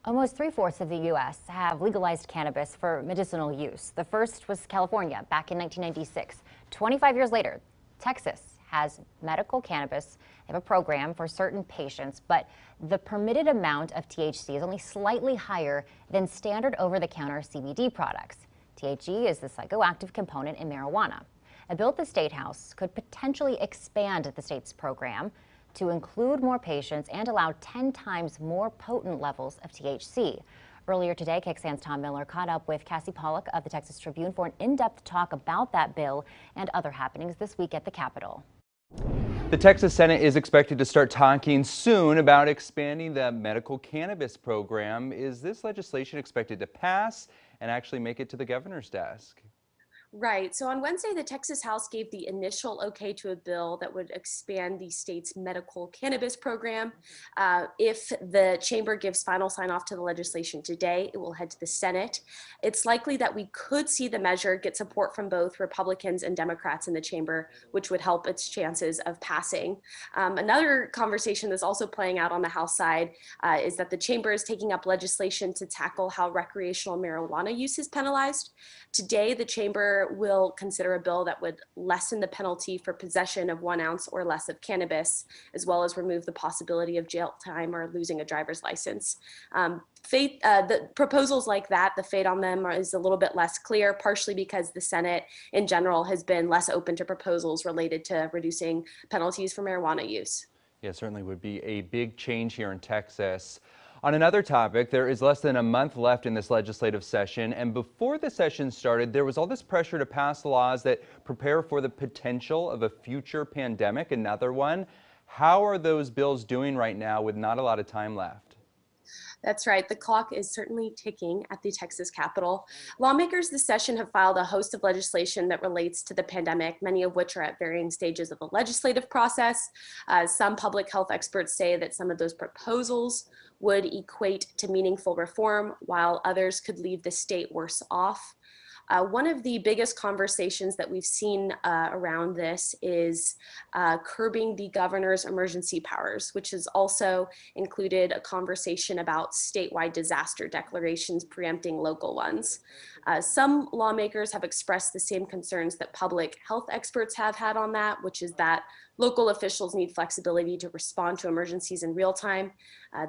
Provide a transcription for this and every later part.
Almost three-fourths of the U.S. have legalized cannabis for medicinal use. The first was California back in 1996. 25 years later, Texas has medical cannabis. They have a program for certain patients, but the permitted amount of THC is only slightly higher than standard over-the-counter CBD products. THC is the psychoactive component in marijuana. A bill at the State House could potentially expand the state's program to include more patients and allow 10 times more potent levels of THC. Earlier today, KXAN's Tom Miller caught up with Cassie Pollock of the Texas Tribune for an in-depth talk about that bill and other happenings this week at the Capitol. The Texas Senate is expected to start talking soon about expanding the medical cannabis program. Is this legislation expected to pass and actually make it to the governor's desk? Right. So on Wednesday, the Texas House gave the initial okay to a bill that would expand the state's medical cannabis program. If the chamber gives final sign off to the legislation today, it will head to the Senate. It's likely that we could see the measure get support from both Republicans and Democrats in the chamber, which would help its chances of passing. Another conversation that's also playing out on the House side is that the chamber is taking up legislation to tackle how recreational marijuana use is penalized. Today, the chamber will consider a bill that would lessen the penalty for possession of 1 ounce or less of cannabis, as well as remove the possibility of jail time or losing a driver's license. The proposals like that, the fate on them is a little bit less clear, partially because the Senate in general has been less open to proposals related to reducing penalties for marijuana use. Yeah, it certainly would be a big change here in Texas. On another topic, there is less than a month left in this legislative session, and before the session started, there was all this pressure to pass laws that prepare for the potential of a future pandemic, another one. How are those bills doing right now with not a lot of time left? That's right. The clock is certainly ticking at the Texas Capitol. Lawmakers this session have filed a host of legislation that relates to the pandemic, many of which are at varying stages of the legislative process. Some public health experts say that some of those proposals would equate to meaningful reform, while others could leave the state worse off. One of the biggest conversations that we've seen around this is curbing the governor's emergency powers, which has also included a conversation about statewide disaster declarations preempting local ones. Some lawmakers have expressed the same concerns that public health experts have had on that, which is that local officials need flexibility to respond to emergencies in real time.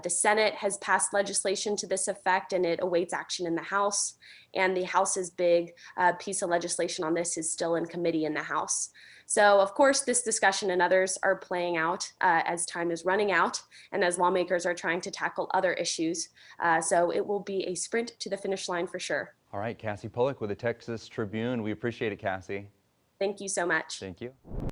The Senate has passed legislation to this effect, and it awaits action in the House. And the House's big piece of legislation on this is still in committee in the House. So, of course, this discussion and others are playing out as time is running out and as lawmakers are trying to tackle other issues. So it will be a sprint to the finish line for sure. All right, Cassie Pollock with the Texas Tribune. We appreciate it, Cassie. Thank you so much. Thank you.